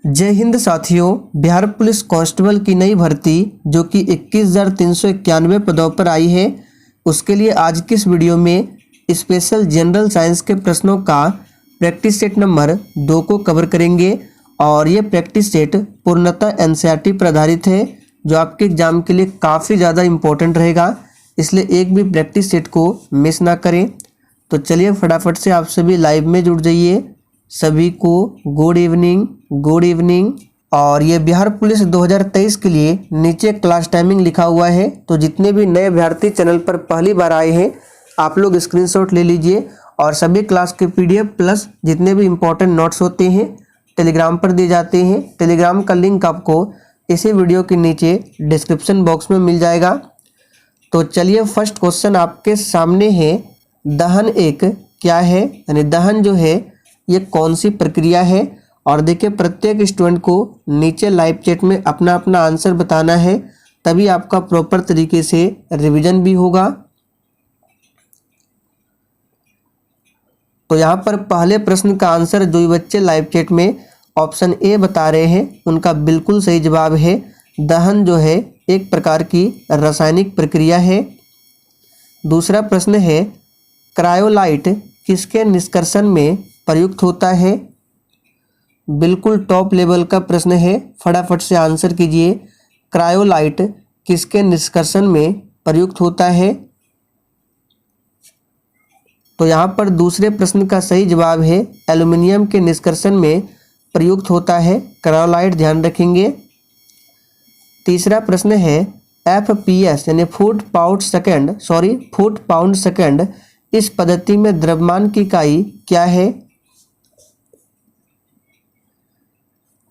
जय हिंद साथियों। Bihar police constable की नई भर्ती जो कि 21,391 पदों पर आई है, उसके लिए आज की इस वीडियो में स्पेशल जनरल साइंस के प्रश्नों का प्रैक्टिस सेट नंबर 2 को कवर करेंगे। और ये प्रैक्टिस सेट पूर्णतः एनसीईआरटी पर आधारित है, जो आपके एग्जाम के लिए काफ़ी ज़्यादा इम्पोर्टेंट रहेगा, इसलिए एक भी प्रैक्टिस सेट को मिस ना करें। तो चलिए फटाफट से आप सभी लाइव में जुड़ जाइए। सभी को गुड इवनिंग। और ये बिहार पुलिस 2023 के लिए नीचे क्लास टाइमिंग लिखा हुआ है, तो जितने भी नए अभ्यर्थी चैनल पर पहली बार आए हैं आप लोग स्क्रीनशॉट ले लीजिए। और सभी क्लास के पीडीएफ प्लस जितने भी इम्पोर्टेंट नोट्स होते हैं टेलीग्राम पर दिए जाते हैं। टेलीग्राम का लिंक आपको इसी वीडियो के नीचे डिस्क्रिप्शन बॉक्स में मिल जाएगा। तो चलिए फर्स्ट क्वेश्चन आपके सामने है, दहन एक क्या है, यानी दहन जो है ये कौन सी प्रक्रिया है। और देखिए प्रत्येक स्टूडेंट को नीचे लाइव चैट में अपना अपना आंसर बताना है, तभी आपका प्रॉपर तरीके से रिवीजन भी होगा। तो यहाँ पर पहले प्रश्न का आंसर जो भी बच्चे लाइव चैट में ऑप्शन ए बता रहे हैं उनका बिल्कुल सही जवाब है। दहन जो है एक प्रकार की रासायनिक प्रक्रिया है। दूसरा प्रश्न है, क्रायोलाइट किसके निष्कर्षण में प्रयुक्त होता है। बिल्कुल टॉप लेवल का प्रश्न है, फटाफट से आंसर कीजिए। क्रायोलाइट किसके निष्कर्षण में प्रयुक्त होता है। तो यहाँ पर दूसरे प्रश्न का सही जवाब है, एल्युमिनियम के निष्कर्षण में प्रयुक्त होता है क्रायोलाइट, ध्यान रखेंगे। तीसरा प्रश्न है, FPS यानी फुट पाउंड सेकंड इस पद्धति में द्रव्यमान की इकाई क्या है।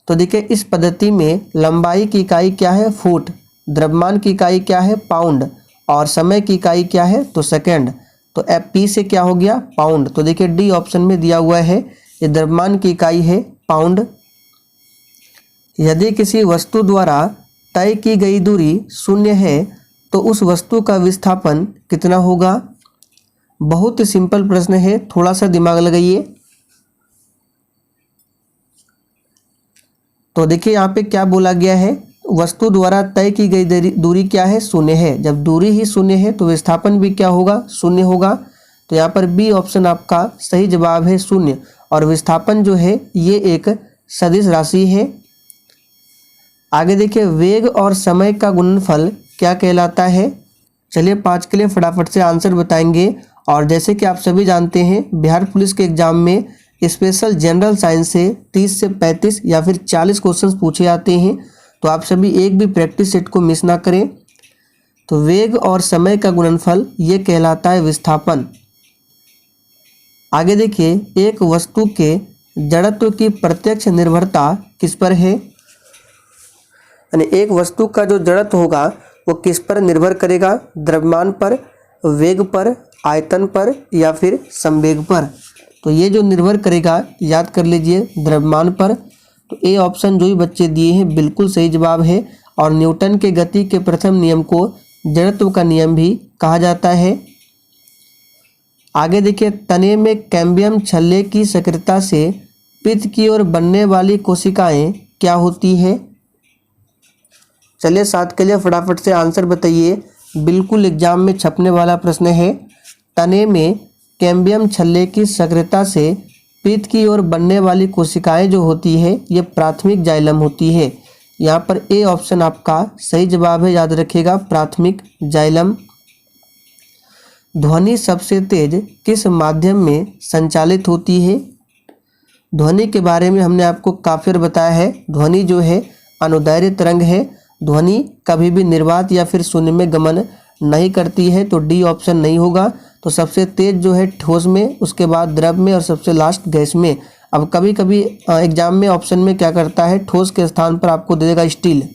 तो देखिए इस पद्धति में लंबाई की इकाई क्या है, फुट, द्रव्यमान की इकाई क्या है, पाउंड, और समय की इकाई क्या है, तो सेकंड। तो FP से क्या हो गया, पाउंड। तो देखिए डी ऑप्शन में दिया हुआ है, ये द्रव्यमान की इकाई है पाउंड। यदि किसी वस्तु द्वारा तय की गई दूरी 0 है तो उस वस्तु का विस्थापन कितना होगा। बहुत ही सिंपल प्रश्न है, थोड़ा सा दिमाग लगाइए। तो देखिए यहाँ पे क्या बोला गया है, वस्तु द्वारा तय की गई दूरी क्या है, 0 है। जब दूरी ही 0 है तो विस्थापन भी क्या होगा, 0 होगा। तो यहाँ पर बी ऑप्शन आपका सही जवाब है, 0। और विस्थापन जो है ये एक सदिश राशि है। आगे देखिए, वेग और समय का गुणनफल क्या कहलाता है। चलिए 5 के लिए फटाफट से आंसर बताएंगे। और जैसे कि आप सभी जानते हैं बिहार पुलिस के एग्जाम में स्पेशल जनरल साइंस से 30 से 35 या फिर 40 क्वेश्चंस पूछे जाते हैं, तो आप सभी एक भी प्रैक्टिस सेट को मिस ना करें। तो वेग और समय का गुणनफल ये कहलाता है विस्थापन। आगे देखिए, एक वस्तु के जड़त्व की प्रत्यक्ष निर्भरता किस पर है, यानी एक वस्तु का जो जड़त्व होगा वो किस पर निर्भर करेगा, द्रव्यमान पर, वेग पर, आयतन पर या फिर संवेग पर। तो ये जो निर्भर करेगा याद कर लीजिए, द्रव्यमान पर। तो ए ऑप्शन जो भी बच्चे दिए हैं बिल्कुल सही जवाब है। और न्यूटन के गति के प्रथम नियम को जड़त्व का नियम भी कहा जाता है। आगे देखिए, तने में कैम्बियम छल्ले की सक्रियता से पित्त की ओर बनने वाली कोशिकाएं क्या होती है। चलिए 7 के लिए फटाफट से आंसर बताइए, बिल्कुल एग्जाम में छपने वाला प्रश्न है। तने में कैम्बियम छल्ले की सक्रियता से पित्त की ओर बनने वाली कोशिकाएं जो होती है ये प्राथमिक जाइलम होती है। यहाँ पर ए ऑप्शन आपका सही जवाब है, याद रखिएगा, प्राथमिक जाइलम। ध्वनि सबसे तेज किस माध्यम में संचालित होती है। ध्वनि के बारे में हमने आपको काफी बार बताया है, ध्वनि जो है अनुदैर्घ्य तरंग है। ध्वनि कभी भी निर्वात या फिर शून्य में गमन नहीं करती है, तो डी ऑप्शन नहीं होगा। तो सबसे तेज जो है ठोस में, उसके बाद द्रव में और सबसे लास्ट गैस में। अब कभी कभी एग्जाम में ऑप्शन में क्या करता है, ठोस के स्थान पर आपको दे देगा स्टील,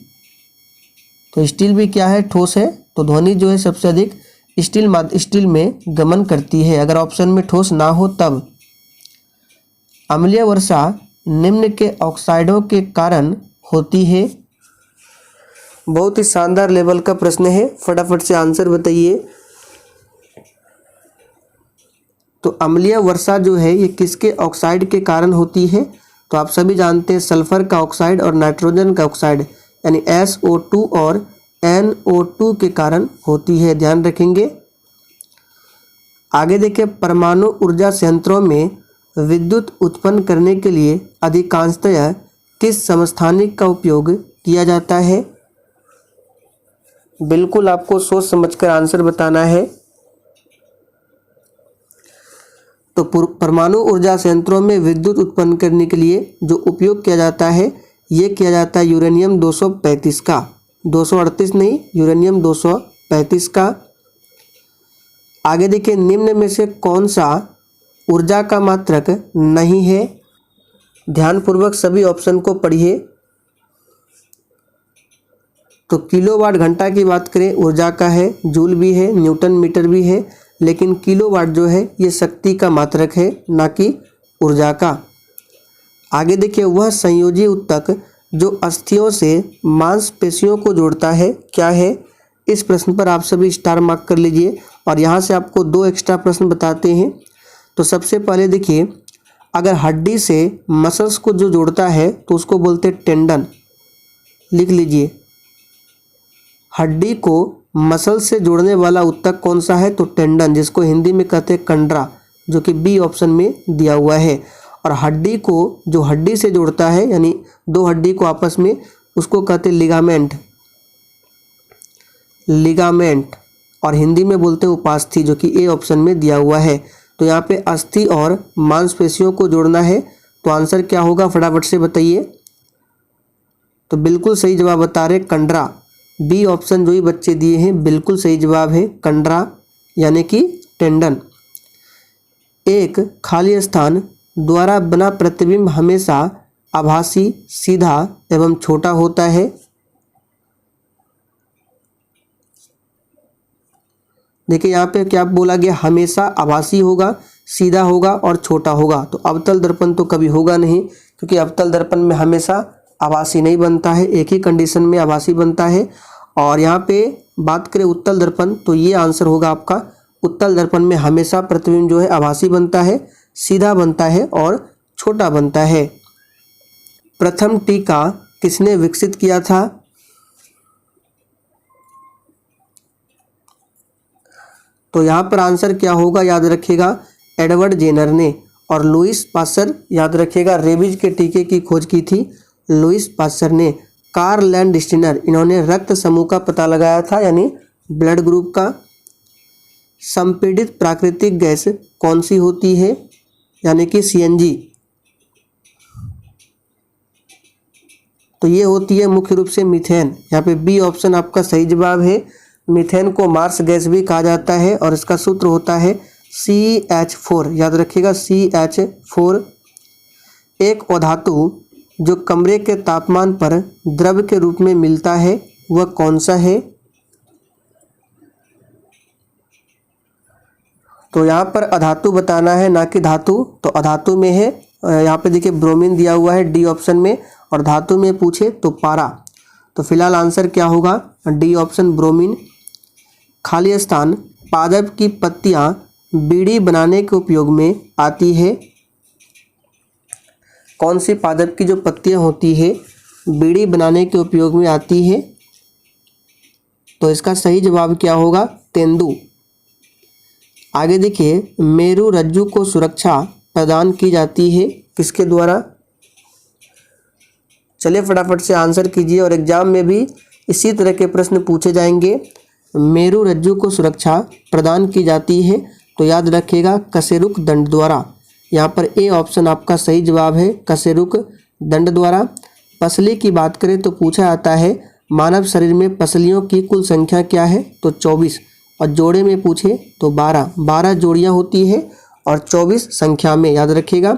तो स्टील भी क्या है, ठोस है। तो ध्वनि जो है सबसे अधिक स्टील में गमन करती है, अगर ऑप्शन में ठोस ना हो तब। अम्लीय वर्षा निम्न के ऑक्साइडों के कारण होती है। बहुत ही शानदार लेवल का प्रश्न है, फटाफट से आंसर बताइए। तो अम्लीय वर्षा जो है ये किसके ऑक्साइड के कारण होती है, तो आप सभी जानते हैं सल्फर का ऑक्साइड और नाइट्रोजन का ऑक्साइड यानी SO2 और NO2 के कारण होती है, ध्यान रखेंगे। आगे देखिए, परमाणु ऊर्जा संयंत्रों में विद्युत उत्पन्न करने के लिए अधिकांशतः किस समस्थानिक का उपयोग किया जाता है? बिल्कुल आपको सोच समझकर आंसर बताना है। तो परमाणु ऊर्जा संयंत्रों में विद्युत उत्पन्न करने के लिए जो उपयोग किया जाता है ये किया जाता है यूरेनियम 235 का, 238 नहीं, यूरेनियम 235 का। आगे देखिए, निम्न में से कौन सा ऊर्जा का मात्रक नहीं है? ध्यानपूर्वक सभी ऑप्शन को पढ़िए। तो किलोवाट घंटा की बात करें ऊर्जा का है, जूल भी है, न्यूटन मीटर भी है, लेकिन किलोवाट जो है ये शक्ति का मात्रक है, ना कि ऊर्जा का। आगे देखिए, वह संयोजी ऊतक जो अस्थियों से मांसपेशियों को जोड़ता है क्या है? इस प्रश्न पर आप सभी स्टार मार्क कर लीजिए और यहाँ से आपको 2 एक्स्ट्रा प्रश्न बताते हैं। तो सबसे पहले देखिए, अगर हड्डी से मसल्स को जो जोड़ता है तो उसको बोलते हैं टेंडन, लिख लीजिए। हड्डी को मसल से जोड़ने वाला ऊतक कौन सा है? तो टेंडन, जिसको हिंदी में कहते हैं कंडरा, जो कि बी ऑप्शन में दिया हुआ है। और हड्डी को जो हड्डी से जोड़ता है यानी 2 हड्डी को आपस में, उसको कहते हैं लिगामेंट, लिगामेंट, और हिंदी में बोलते हैं उपास्थि, जो कि ए ऑप्शन में दिया हुआ है। तो यहाँ पे अस्थि और मांसपेशियों को जोड़ना है, तो आंसर क्या होगा फटाफट से बताइए। तो बिल्कुल सही जवाब बता रहे कंडरा, बी ऑप्शन जो ही बच्चे दिए हैं बिल्कुल सही जवाब है कंडरा यानी कि टेंडन। एक खाली स्थान द्वारा बना प्रतिबिंब हमेशा आभासी, सीधा एवं छोटा होता है। देखिए यहाँ पे क्या बोला गया, हमेशा आभासी होगा, सीधा होगा और छोटा होगा। तो अवतल दर्पण तो कभी होगा नहीं, क्योंकि अवतल दर्पण में हमेशा आभासी नहीं बनता है, एक ही कंडीशन में आभासी बनता है। और यहाँ पे बात करें उत्तल दर्पण, तो ये आंसर होगा आपका, उत्तल दर्पण में हमेशा प्रतिबिंब जो है आभासी बनता है, सीधा बनता है और छोटा बनता है। प्रथम टीका किसने विकसित किया था? तो यहाँ पर आंसर क्या होगा याद रखिएगा, एडवर्ड जेनर ने। और लुईस पास्चर याद रखिएगा, रेबीज के टीके की खोज की थी लुईस पास्चर ने। कार्ल लैंडस्टीनर, इन्होंने रक्त समूह का पता लगाया था यानी ब्लड ग्रुप का। संपीड़ित प्राकृतिक गैस कौन सी होती है? यानी कि CNG। तो ये होती है मुख्य रूप से मीथेन। यहाँ पे बी ऑप्शन आपका सही जवाब है। मीथेन को मार्स गैस भी कहा जाता है और इसका सूत्र होता है CH4, याद रखिएगा CH4। एक अधातु जो कमरे के तापमान पर द्रव के रूप में मिलता है वह कौन सा है? तो यहाँ पर अधातु बताना है, ना कि धातु। तो अधातु में है, यहाँ पे देखिए ब्रोमीन दिया हुआ है डी ऑप्शन में, और धातु में पूछे तो पारा। तो फिलहाल आंसर क्या होगा, डी ऑप्शन ब्रोमीन। खाली स्थान, पादप की पत्तियाँ बीड़ी बनाने के उपयोग में आती है। कौन सी पादप की जो पत्तियाँ होती है बीड़ी बनाने के उपयोग में आती है? तो इसका सही जवाब क्या होगा, तेंदु। आगे देखिए, मेरु रज्जु को सुरक्षा प्रदान की जाती है किसके द्वारा? चलिए फटाफट से आंसर कीजिए, और एग्जाम में भी इसी तरह के प्रश्न पूछे जाएंगे। मेरु रज्जु को सुरक्षा प्रदान की जाती है, तो याद रखिएगा कशेरुक दंड द्वारा। यहाँ पर ए ऑप्शन आपका सही जवाब है, कशेरुक दंड द्वारा। पसली की बात करें तो पूछा जाता है मानव शरीर में पसलियों की कुल संख्या क्या है? तो 24। और जोड़े में पूछे तो 12 जोड़ियाँ होती है और 24 संख्या में, याद रखिएगा।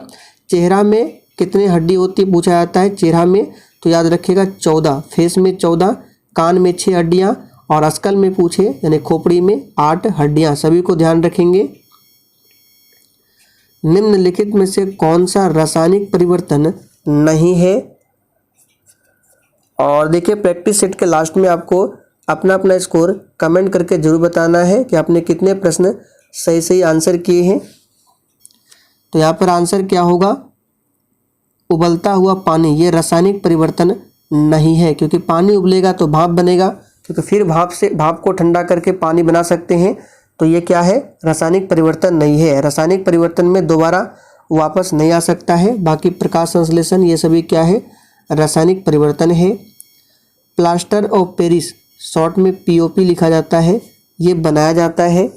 चेहरा में कितने हड्डी होती पूछा जाता है चेहरा में? तो याद रखिएगा 14। फेस में 14, कान में 6 हड्डियाँ, और अस्कल में पूछे यानी खोपड़ी में 8 हड्डियाँ। सभी को ध्यान रखेंगे। निम्नलिखित में से कौन सा रासायनिक परिवर्तन नहीं है? और देखिए प्रैक्टिस सेट के लास्ट में आपको अपना अपना स्कोर कमेंट करके जरूर बताना है कि आपने कितने प्रश्न सही सही आंसर किए हैं। तो यहाँ पर आंसर क्या होगा, उबलता हुआ पानी, ये रासायनिक परिवर्तन नहीं है, क्योंकि पानी उबलेगा तो भाप बनेगा, क्योंकि फिर भाप को ठंडा करके पानी बना सकते हैं। तो ये क्या है, रासायनिक परिवर्तन नहीं है। रासायनिक परिवर्तन में दोबारा वापस नहीं आ सकता है। बाकी प्रकाश संश्लेषण ये सभी क्या है, रासायनिक परिवर्तन है। प्लास्टर ऑफ पेरिस, शॉर्ट में पीओपी लिखा जाता है, ये बनाया जाता है।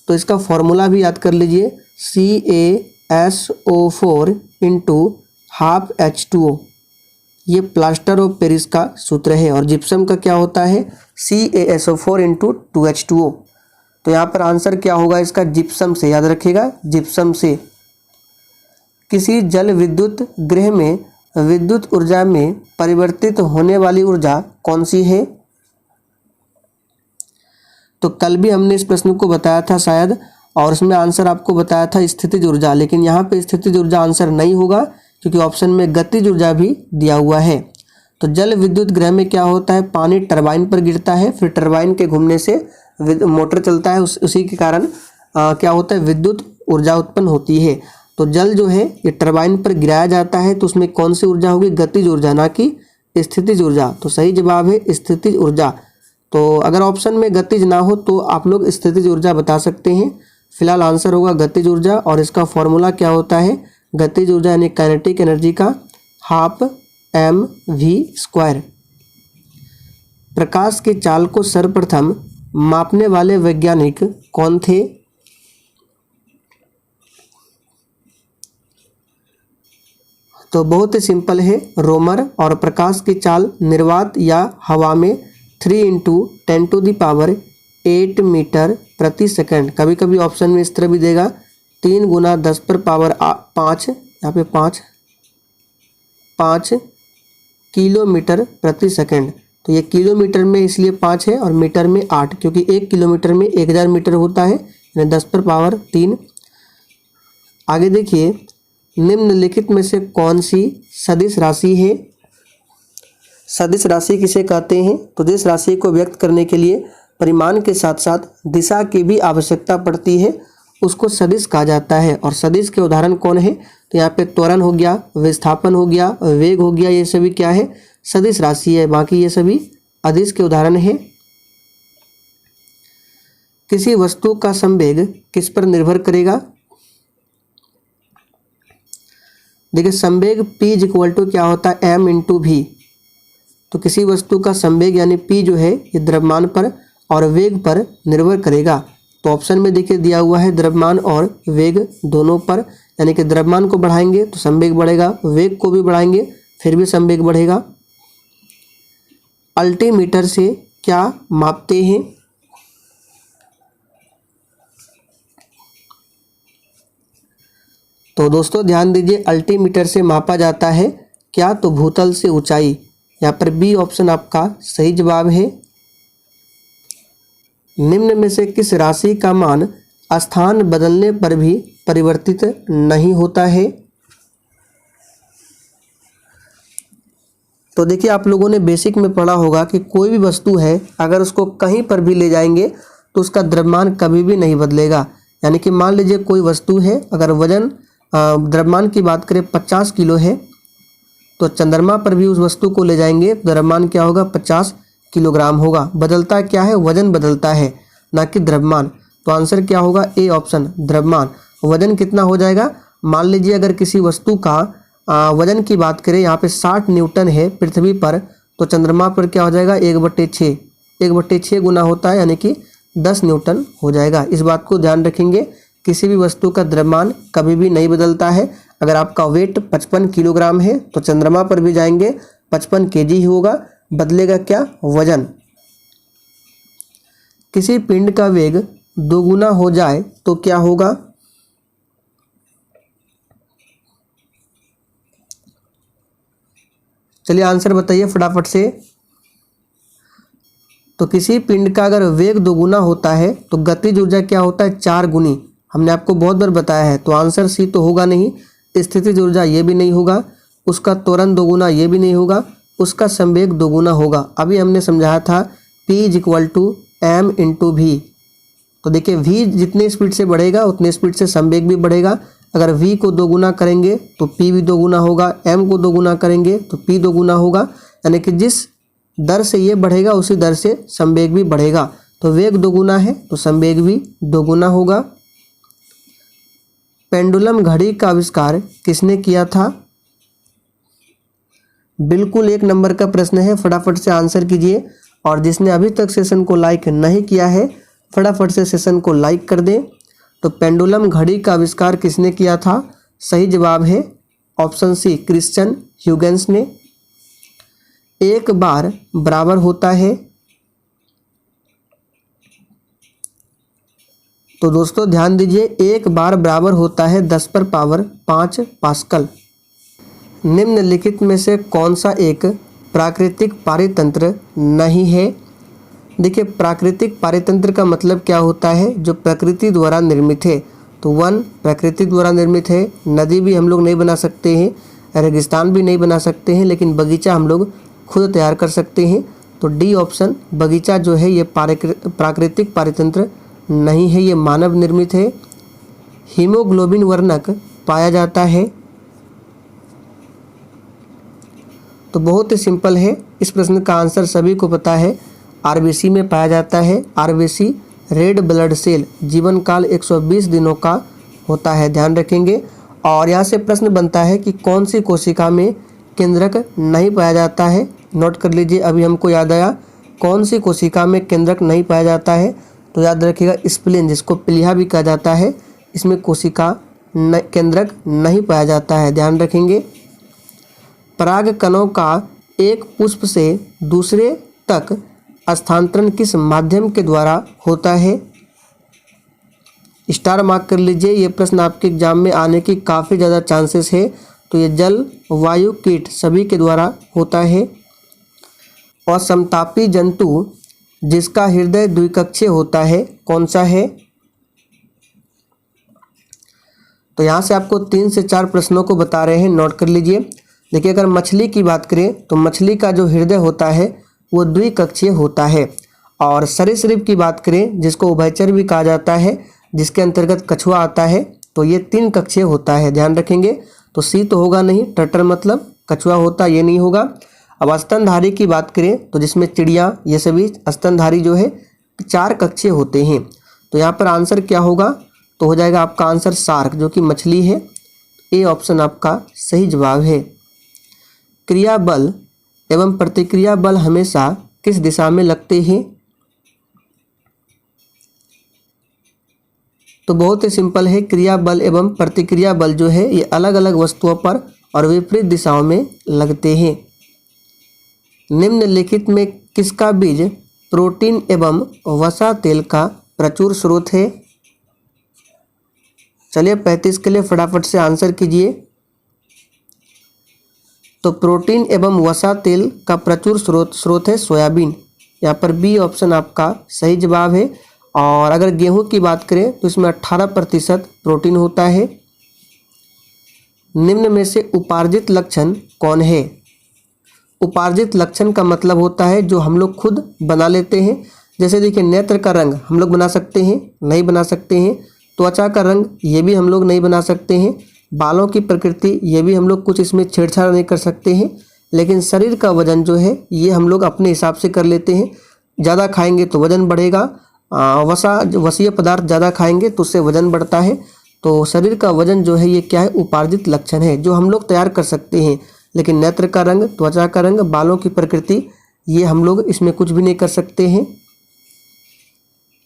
तो इसका फॉर्मूला भी याद कर लीजिए, CaSO4 इंटू हाफ H2O, ये प्लास्टर ऑफ पेरिस का सूत्र है। और जिप्सम का क्या होता है, CaSO4 इंटू 2H2O। तो यहाँ पर आंसर क्या होगा इसका, जिप्सम से, याद रखिएगा जिप्सम से। किसी जल विद्युत गृह में विद्युत ऊर्जा में परिवर्तित होने वाली ऊर्जा कौन सी है। तो कल भी हमने इस प्रश्न को बताया था शायद, और उसमें आंसर आपको बताया था स्थितिज ऊर्जा, लेकिन यहाँ पे स्थितिज ऊर्जा आंसर नहीं होगा, क्योंकि ऑप्शन में गतिज ऊर्जा भी दिया हुआ है। तो जल विद्युत गृह में क्या होता है, पानी टरबाइन पर गिरता है, फिर टरबाइन के घूमने से मोटर चलता है, उसी के कारण क्या होता है, विद्युत ऊर्जा उत्पन्न होती है। तो जल जो है ये टरबाइन पर गिराया जाता है, तो उसमें कौन सी ऊर्जा होगी, गतिज ऊर्जा, ना कि स्थितिज ऊर्जा। तो सही जवाब है स्थितिज ऊर्जा। तो अगर ऑप्शन में गतिज ना हो तो आप लोग स्थितिज ऊर्जा बता सकते हैं। फिलहाल आंसर होगा गतिज ऊर्जा, और इसका फॉर्मूला क्या होता है, गतिज ऊर्जा यानी काइनेटिक एनर्जी का हाफ mv²। प्रकाश की चाल को सर्वप्रथम मापने वाले वैज्ञानिक कौन थे। तो बहुत ही सिंपल है, रोमर। और प्रकाश की चाल निर्वात या हवा में 3 × 10⁸ मीटर प्रति सेकंड, कभी कभी ऑप्शन में इस तरह भी देगा 3 × 10⁵, यहाँ पे 5 किलोमीटर प्रति सेकंड। तो ये किलोमीटर में इसलिए 5 है और मीटर में 8, क्योंकि 1 किलोमीटर में 1000 मीटर होता है, यानी 10⁻3। आगे देखिए, निम्नलिखित में से कौन सी सदिश राशि है। सदिश राशि किसे कहते हैं, तो जिस राशि को व्यक्त करने के लिए परिमाण के साथ साथ दिशा की भी आवश्यकता पड़ती है, उसको सदिश कहा जाता है। और सदिश के उदाहरण कौन है, तो यहाँ पे त्वरण हो गया, विस्थापन हो गया, वेग हो गया, ये सभी क्या है, सदिश राशि है। बाकी ये सभी अदिश के उदाहरण है। किसी वस्तु का संवेग किस पर निर्भर करेगा। देखिए, संवेग P = क्या होता है, m × v। तो किसी वस्तु का संवेग यानी P जो है ये द्रव्यमान पर और वेग पर निर्भर करेगा। तो ऑप्शन में देखिए दिया हुआ है द्रव्यमान और वेग दोनों पर, यानी कि द्रव्यमान को बढ़ाएंगे तो संवेग बढ़ेगा, वेग को भी बढ़ाएंगे फिर भी संवेग बढ़ेगा। अल्टीमीटर से क्या मापते हैं। तो दोस्तों ध्यान दीजिए, अल्टीमीटर से मापा जाता है क्या, तो भूतल से ऊंचाई। यहाँ पर बी ऑप्शन आपका सही जवाब है। निम्न में से किस राशि का मान स्थान बदलने पर भी परिवर्तित नहीं होता है। तो देखिए, आप लोगों ने बेसिक में पढ़ा होगा कि कोई भी वस्तु है अगर उसको कहीं पर भी ले जाएंगे तो उसका द्रव्यमान कभी भी नहीं बदलेगा। यानी कि मान लीजिए कोई वस्तु है, अगर वजन द्रव्यमान की बात करें 50 किलो है, तो चंद्रमा पर भी उस वस्तु को ले जाएंगे तो द्रव्यमान क्या होगा, 50 किलोग्राम होगा। बदलता क्या है, वजन बदलता है, ना कि द्रव्यमान। तो आंसर क्या होगा, ए ऑप्शन, द्रव्यमान। वजन कितना हो जाएगा, मान लीजिए अगर किसी वस्तु का वजन की बात करें, यहाँ पे 60 न्यूटन है पृथ्वी पर, तो चंद्रमा पर क्या हो जाएगा, 1/6। 1/6 गुना होता है, यानी कि 10 न्यूटन हो जाएगा। इस बात को ध्यान रखेंगे, किसी भी वस्तु का द्रव्यमान कभी भी नहीं बदलता है। अगर आपका वेट 55 किलोग्राम है तो चंद्रमा पर भी जाएंगे 55 केजी ही होगा, बदलेगा क्या, वजन। किसी पिंड का वेग 2 गुना हो जाए तो क्या होगा। चलिए आंसर बताइए फटाफट से। तो किसी पिंड का अगर वेग 2 गुना होता है तो गतिज ऊर्जा क्या होता है, 4 गुनी। हमने आपको बहुत बार बताया है। तो आंसर सी तो होगा नहीं, स्थितिज ऊर्जा ये भी नहीं होगा, उसका त्वरण 2 गुना ये भी नहीं होगा, उसका संवेग 2 गुना होगा। अभी हमने समझाया था P = m × v। तो देखिए v जितने स्पीड से बढ़ेगा उतने स्पीड से संवेग भी बढ़ेगा, अगर v को 2 गुना करेंगे तो p भी 2 गुना होगा, m को 2 गुना करेंगे तो p 2 गुना होगा, यानी कि जिस दर से ये बढ़ेगा उसी दर से संवेग भी बढ़ेगा। तो वेग 2 गुना है तो संवेग भी 2 गुना होगा। पेंडुलम घड़ी का आविष्कार किसने किया था? बिल्कुल 1 नंबर का प्रश्न है, फटाफट से आंसर कीजिए। और जिसने अभी तक सेशन को लाइक नहीं किया है फटाफट से सेशन को लाइक कर दें। तो पेंडुलम घड़ी का आविष्कार किसने किया था? सही जवाब है ऑप्शन सी, क्रिश्चियन ह्यूगेंस ने। एक बार बराबर होता है, तो दोस्तों ध्यान दीजिए, एक बार बराबर होता है 10 पर पावर 5 पास्कल। निम्नलिखित में से कौन सा एक प्राकृतिक पारितंत्र नहीं है? देखिए, प्राकृतिक पारितंत्र का मतलब क्या होता है? जो प्रकृति द्वारा निर्मित है। तो वन प्रकृति द्वारा निर्मित है, नदी भी हम लोग नहीं बना सकते हैं, रेगिस्तान भी नहीं बना सकते हैं, लेकिन बगीचा हम लोग खुद तैयार कर सकते हैं। तो डी ऑप्शन बगीचा जो है ये प्राकृतिक पारितंत्र नहीं है, ये मानव निर्मित है। हीमोग्लोबिन वर्णक पाया जाता है, तो बहुत ही सिंपल है, इस प्रश्न का आंसर सभी को पता है, आरबीसी में पाया जाता है। आरबीसी रेड ब्लड सेल जीवन काल 120 दिनों का होता है, ध्यान रखेंगे। और यहाँ से प्रश्न बनता है कि कौन सी कोशिका में केंद्रक नहीं पाया जाता है? नोट कर लीजिए, अभी हमको याद आया कौन सी कोशिका में केंद्रक नहीं पाया जाता है। तो याद रखिएगा स्प्लीन, जिसको प्लीहा भी कहा जाता है, इसमें कोशिका केंद्रक नहीं पाया जाता है, ध्यान रखेंगे। पराग कणों का एक पुष्प से दूसरे तक स्थानांतरण किस माध्यम के द्वारा होता है? स्टार मार्क कर लीजिए, ये प्रश्न आपके एग्जाम में आने की काफ़ी ज़्यादा चांसेस है। तो ये जल, वायु, कीट सभी के द्वारा होता है। और समतापी जंतु जिसका हृदय द्विकक्षीय होता है कौन सा है? तो यहाँ से आपको 3 से 4 प्रश्नों को बता रहे हैं, नोट कर लीजिए। देखिए, अगर मछली की बात करें तो मछली का जो हृदय होता है वो द्विकक्षीय होता है। और सरीसृप की बात करें, जिसको उभयचर भी कहा जाता है, जिसके अंतर्गत कछुआ आता है, तो ये 3 कक्षीय होता है, ध्यान रखेंगे। तो सी तो होगा नहीं, टटर मतलब कछुआ होता, ये नहीं होगा। अब स्तनधारी की बात करें तो जिसमें चिड़िया, ये सभी स्तनधारी जो है 4 कक्षीय होते हैं। तो यहाँ पर आंसर क्या होगा? तो हो जाएगा आपका आंसर शार्क, जो कि मछली है। ए ऑप्शन आपका सही जवाब है। क्रिया बल एवं प्रतिक्रिया बल हमेशा किस दिशा में लगते हैं? तो बहुत ही सिंपल है, क्रिया बल एवं प्रतिक्रिया बल जो है ये अलग अलग वस्तुओं पर और विपरीत दिशाओं में लगते हैं। निम्नलिखित में किसका बीज प्रोटीन एवं वसा तेल का प्रचुर स्रोत है? चलिए 35 के लिए फटाफट से आंसर कीजिए। तो प्रोटीन एवं वसा तेल का प्रचुर स्रोत है सोयाबीन, यहाँ पर बी ऑप्शन आपका सही जवाब है। और अगर गेहूं की बात करें तो इसमें 18% प्रोटीन होता है। निम्न में से उपार्जित लक्षण कौन है? उपार्जित लक्षण का मतलब होता है जो हम लोग खुद बना लेते हैं। जैसे देखिए, नेत्र का रंग हम लोग बना सकते हैं, नहीं बना सकते हैं। त्वचा का रंग ये भी हम लोग नहीं बना सकते हैं। बालों की प्रकृति ये भी हम लोग कुछ इसमें छेड़छाड़ नहीं कर सकते हैं। लेकिन शरीर का वजन जो है ये हम लोग अपने हिसाब से कर लेते हैं। ज़्यादा खाएंगे तो वजन बढ़ेगा, वसीय पदार्थ ज़्यादा खाएंगे तो उससे वजन बढ़ता है। तो शरीर का वजन जो है ये क्या है? उपार्जित लक्षण है, जो हम लोग तैयार कर सकते हैं। लेकिन नेत्र का रंग, त्वचा का रंग, बालों की प्रकृति ये हम लोग इसमें कुछ भी नहीं कर सकते हैं।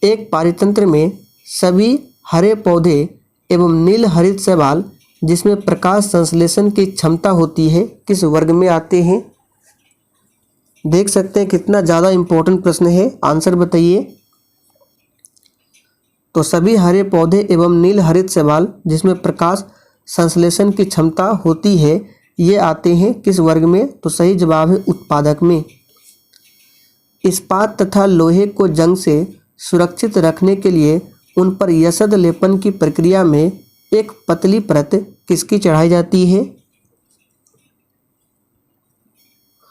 एक पारितंत्र में सभी हरे पौधे एवं नील हरित शैवाल जिसमें प्रकाश संश्लेषण की क्षमता होती है किस वर्ग में आते हैं? देख सकते हैं कितना ज़्यादा इम्पोर्टेंट प्रश्न है, आंसर बताइए। तो सभी हरे पौधे एवं नील हरित शैवाल जिसमें प्रकाश संश्लेषण की क्षमता होती है ये आते हैं किस वर्ग में? तो सही जवाब है उत्पादक में। इस्पात तथा लोहे को जंग से सुरक्षित रखने के लिए उन पर यसद लेपन की प्रक्रिया में एक पतली परत किसकी चढ़ाई जाती है?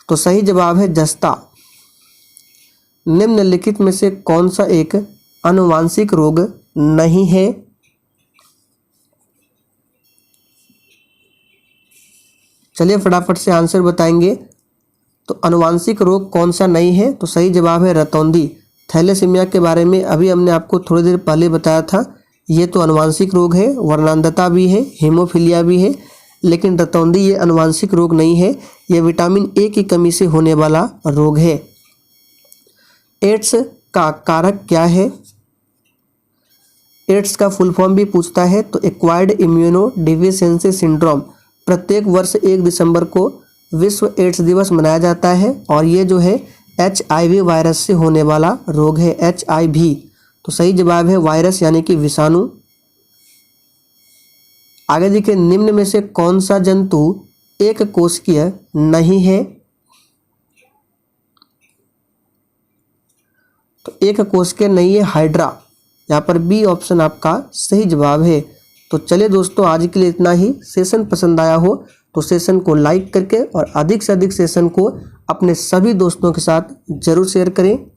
तो सही जवाब है जस्ता। निम्नलिखित में से कौन सा एक आनुवांशिक रोग नहीं है? चलिए फटाफट से आंसर बताएंगे। तो अनुवांशिक रोग कौन सा नहीं है? तो सही जवाब है रतौंधी। थैलेसीमिया के बारे में अभी हमने आपको थोड़ी देर पहले बताया था, ये तो अनुवांशिक रोग है, वर्णांधता भी है, हीमोफीलिया भी है, लेकिन रतौंधी ये अनुवांशिक रोग नहीं है, ये विटामिन ए की कमी से होने वाला रोग है। एड्स का कारक क्या है? एड्स का फुल फॉर्म भी पूछता है, तो एक्वायर्ड इम्यूनो डिफिशियंसी सिंड्रोम। प्रत्येक वर्ष 1 दिसंबर को विश्व एड्स दिवस मनाया जाता है और ये जो है HIV वायरस से होने वाला रोग है, HIV। तो सही जवाब है वायरस यानी कि विषाणु। आगे देखिए, निम्न में से कौन सा जंतु एक कोशिकीय नहीं है? तो एक कोशिकीय नहीं है हाइड्रा, यहाँ पर बी ऑप्शन आपका सही जवाब है। तो चलिए दोस्तों, आज के लिए इतना ही। सेशन पसंद आया हो तो सेशन को लाइक करके और अधिक से अधिक सेशन को अपने सभी दोस्तों के साथ जरूर शेयर करें।